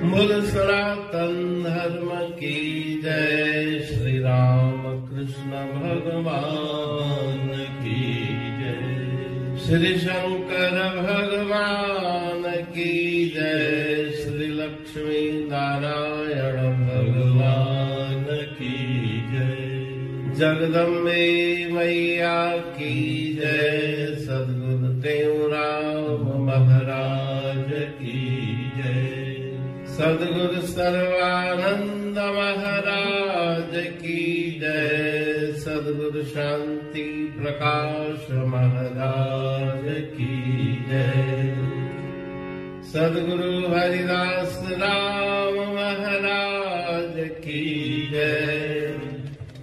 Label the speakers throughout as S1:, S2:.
S1: बोल सनातन धर्म की जय। श्री राम कृष्ण भगवान की जय। श्री शंकर भगवान की जय। श्री लक्ष्मी नारायण भगवान की जय। जगदम्बे मैया की जय। सद्गुरु देवराम महाराज की जय। सद्गुरु सर्वानंद महाराज की जय। सद्गुरु शांति प्रकाश महाराज की जय। सद्गुरु हरिदास राम महाराज की जय।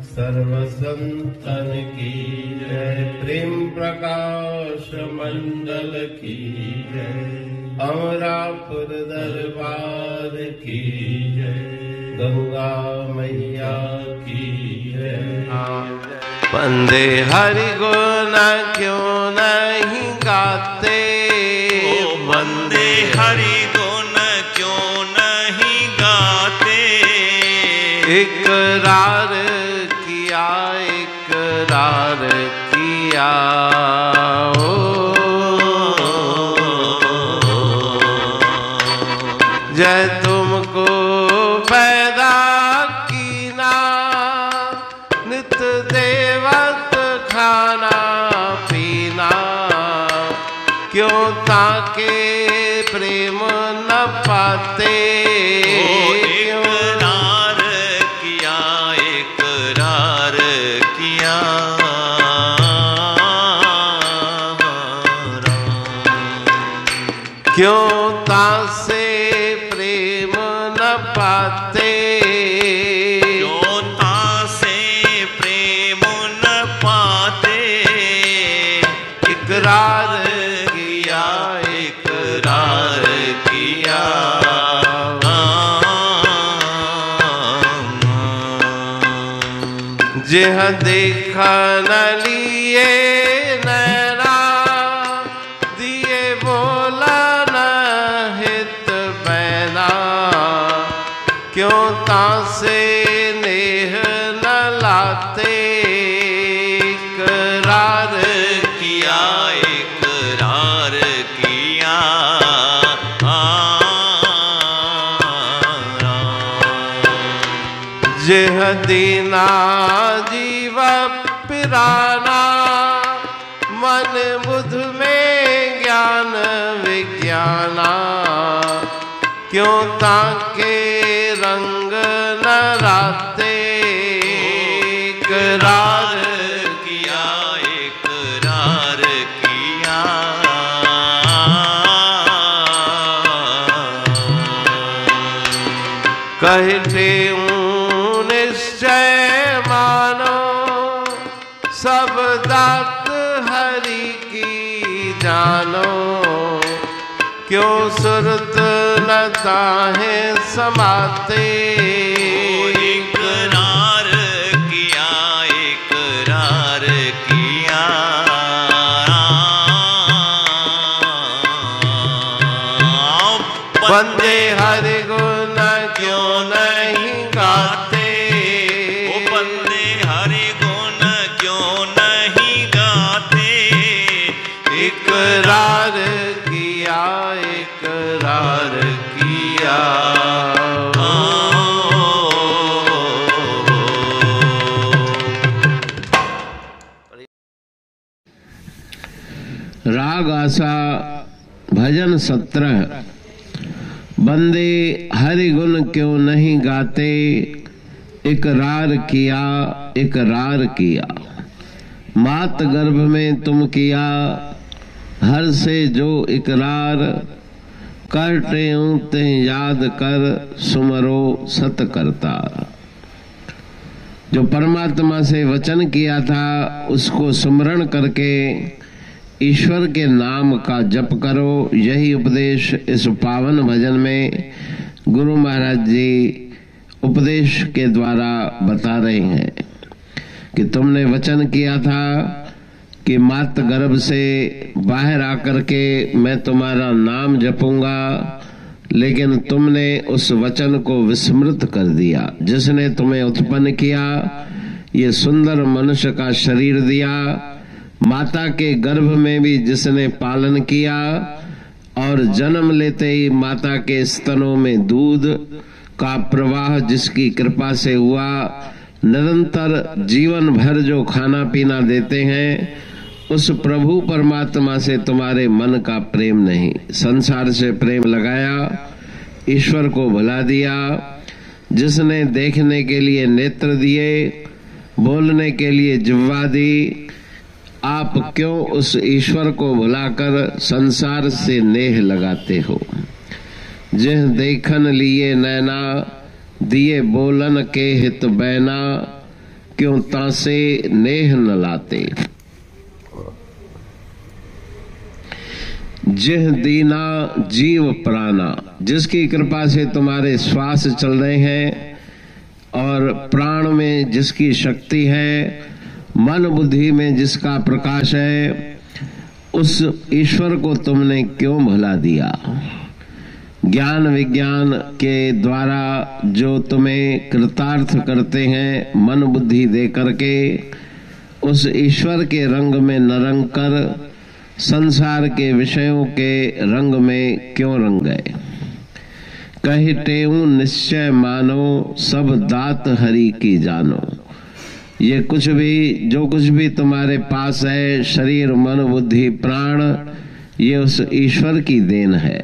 S1: सर्व संतन की जय। प्रेम प्रकाश मंडल की जय। अमरापुर दरबार की जय। गंगा मैया की जय। वंदे हरि गुण क्यों नहीं गाते।
S2: वंदे हरि गुण क्यों नहीं गाते।
S1: इकरार किया इकरार किया। जय तुमको पैदा कीना। नित देवत खाना पीना। क्यों ताके प्रेम न पाते।
S2: इकरार किया इकरार किया।
S1: क्यों तासे प्रेम न पाते।
S2: क्यों तासे प्रेम न पाते।
S1: इकरार किया इकरार किया। जेह देखा न लिए नैना। दिए बोला न हित बैना। क्यों तासे नेह न लाते। इकरार
S2: किया इकरार किया।
S1: जेह दीना जीव पिराना। मन बुध में ज्ञान विज्ञाना। क्यों ताके रंग न राते। इकरार
S2: किया इकरार किया।
S1: कहते निश्चय मानो। सब दात हरि की जानो। क्यों सुरत न ताहे समाते।
S2: इकरार किया इकरार किया।
S1: वंदे हरि गुण क्यों नहीं गाते।
S2: वंदे हरि गुण क्यों नहीं गाते।
S1: इकरार किया इकरार किया। राग आशा भजन 17। बंदे हरि गुण क्यों नहीं गाते। इकरार किया इकरार किया। मात गर्भ में तुम किया हर से जो इकरार। करते ते याद कर सुमरो सत करतार। जो परमात्मा से वचन किया था उसको स्मरण करके ईश्वर के नाम का जप करो। यही उपदेश इस पावन भजन में गुरु महाराज जी उपदेश के द्वारा बता रहे हैं कि तुमने वचन किया था कि मात गर्भ से बाहर आकर के मैं तुम्हारा नाम जपूंगा, लेकिन तुमने उस वचन को विस्मृत कर दिया जिसने तुम्हें उत्पन्न किया, ये सुंदर मनुष्य का शरीर दिया, माता के गर्भ में भी जिसने पालन किया और जन्म लेते ही माता के स्तनों में दूध का प्रवाह जिसकी कृपा से हुआ, निरंतर जीवन भर जो खाना पीना देते हैं, उस प्रभु परमात्मा से तुम्हारे मन का प्रेम नहीं, संसार से प्रेम लगाया, ईश्वर को भुला दिया। जिसने देखने के लिए नेत्र दिए, बोलने के लिए जिह्वा दी, आप क्यों उस ईश्वर को भुलाकर संसार से नेह लगाते हो। जिह देखन लिए नैना, दिए बोलन के हित बैना, क्यों तासे नेह न लाते। जिह दीना जीव प्राणा, जिसकी कृपा से तुम्हारे श्वास चल रहे हैं और प्राण में जिसकी शक्ति है, मन बुद्धि में जिसका प्रकाश है, उस ईश्वर को तुमने क्यों भुला दिया। ज्ञान विज्ञान के द्वारा जो तुम्हें कृतार्थ करते हैं, मन बुद्धि दे करके उस ईश्वर के रंग में न रंग कर संसार के विषयों के रंग में क्यों रंग गए। कहि टेऊ निश्चय मानो, सब दात हरि की जानो। ये कुछ भी जो कुछ भी तुम्हारे पास है, शरीर मन बुद्धि प्राण, ये उस ईश्वर की देन है।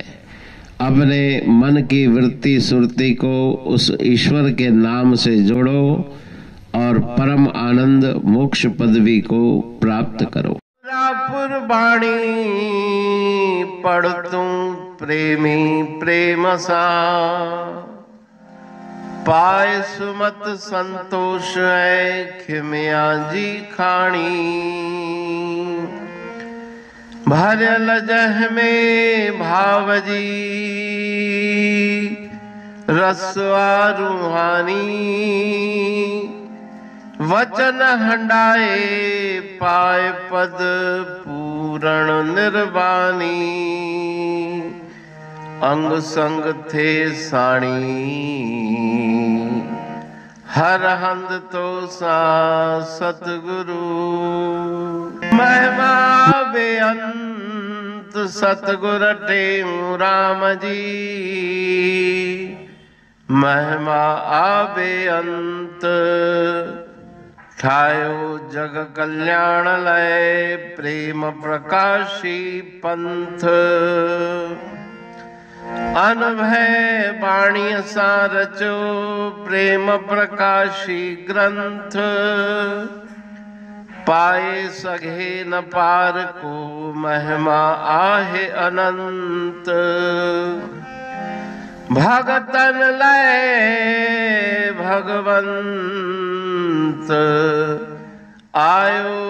S1: अपने मन की वृत्ति सुरति को उस ईश्वर के नाम से जोड़ो और परम आनंद मोक्ष पदवी को प्राप्त करो। पुरबाणी पढ़ तुम प्रेमी प्रेम सा, पाए सुमत संतोष है खिमिया जी खाणी। भरल जह में भावजी रसवा रूहानी, वचन हंडाए पाए पद पूरण निर्वाणी। अंग संग थे साणी, हर हंद तो सा सतगुरु। महिमा बेअंत सतगुर टेऊ राम जी, महिमा आबे अंत ठायो जग कल्याण लय। प्रेम प्रकाशी पंथ, अनभय बाणी सा रचो प्रेम प्रकाशी ग्रंथ। पाए सघे न पार को महिमा आहे अनंत। भगतन लय भगवंत, आयो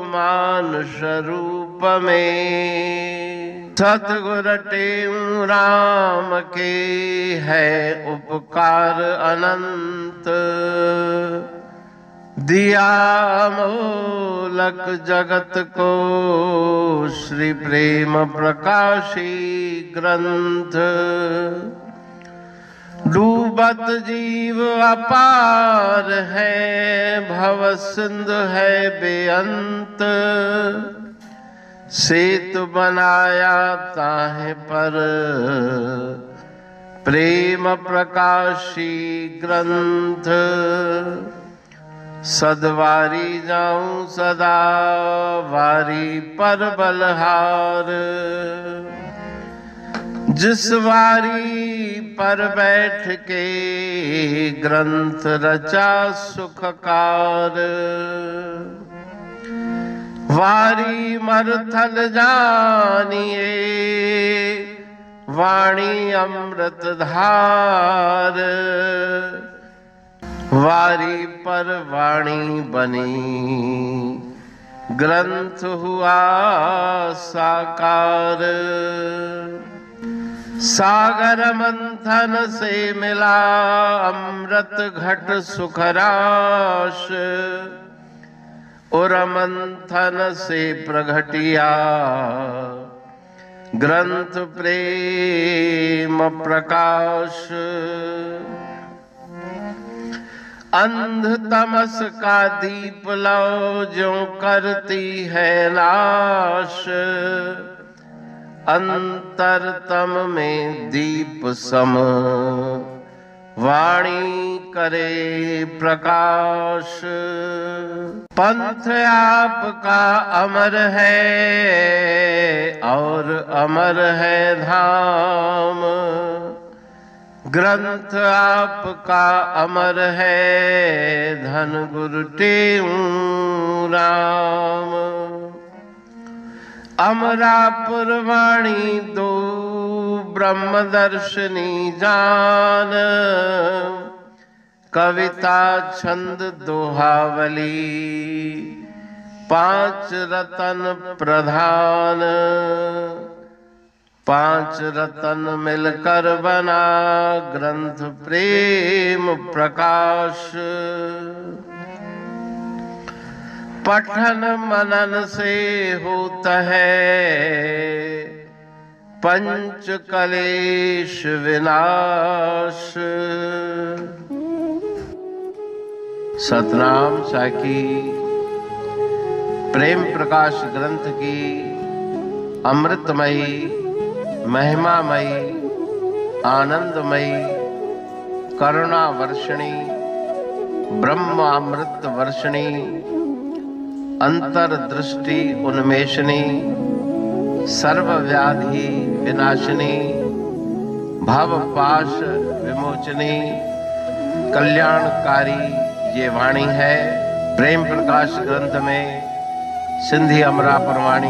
S1: मानुष रूप में। सतगुर टेऊ राम के है उपकार अनंत। दिया मोलक जगत को श्री प्रेम प्रकाशी ग्रंथ। डूबत जीव अपार है, भव सिंधु है बेअंत। सेतु बनाया ताहे पर प्रेम प्रकाशी ग्रंथ। सदवारी जाऊं सदा वारी पर बलहार। जिस वारी पर बैठ के ग्रंथ रचा सुखकार। वारी मरथल जानिए वाणी अमृत धार। वारी पर वाणी बनी ग्रंथ हुआ साकार। सागर मंथन से मिला अमृत घट सुखराश। उर मंथन से प्रगटिया ग्रंथ प्रेम प्रकाश, अंध तमस का दीप लो जो करती है नाश, अंतरतम में दीप सम वाणी करे प्रकाश। पंथ आपका अमर है और अमर है धाम, ग्रंथ आपका अमर है धन गुरु टेऊ राम। अमरापुर वाणी दो ब्रह्मदर्शनी जान, कविता छंद दोहावली पांच रतन प्रधान। पांच रतन मिलकर बना ग्रंथ प्रेम प्रकाश। पठन मनन से होता है पंच कलेश विनाश। सतनाम साखी प्रेम प्रकाश ग्रंथ की अमृतमयी, महिमामयी, आनंदमयी, करुणा वर्षिणी, ब्रह्म अमृत वर्षिणी, अंतरदृष्टि उन्मेषणी, सर्वव्याधि विनाशिनी, भवपाश विमोचनी, कल्याणकारी ये वाणी है। प्रेम प्रकाश ग्रंथ में सिंधी अमरापुर वाणी,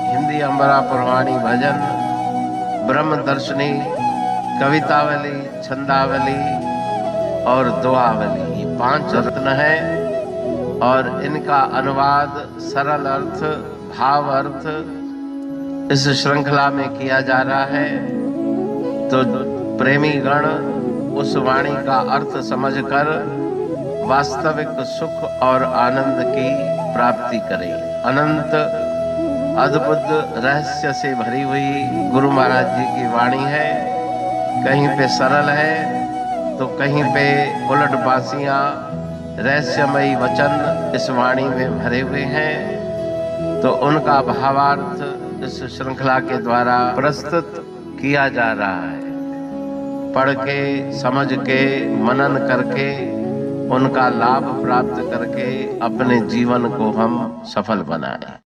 S1: हिंदी अमरापुर वाणी भजन, ब्रह्म दर्शनी, कवितावली, छंदावली और दुआवली, ये पांच रत्न है और इनका अनुवाद सरल अर्थ, भाव अर्थ इस श्रृंखला में किया जा रहा है। तो प्रेमी गण उस वाणी का अर्थ समझकर वास्तविक सुख और आनंद की प्राप्ति करें। अनंत अद्भुत रहस्य से भरी हुई गुरु महाराज जी की वाणी है। कहीं पे सरल है तो कहीं पे उलट बासियां, रहस्यमयी वचन इस वाणी में भरे हुए हैं। तो उनका भावार्थ इस श्रृंखला के द्वारा प्रस्तुत किया जा रहा है। पढ़ के, समझ के, मनन करके, उनका लाभ प्राप्त करके अपने जीवन को हम सफल बनाएं।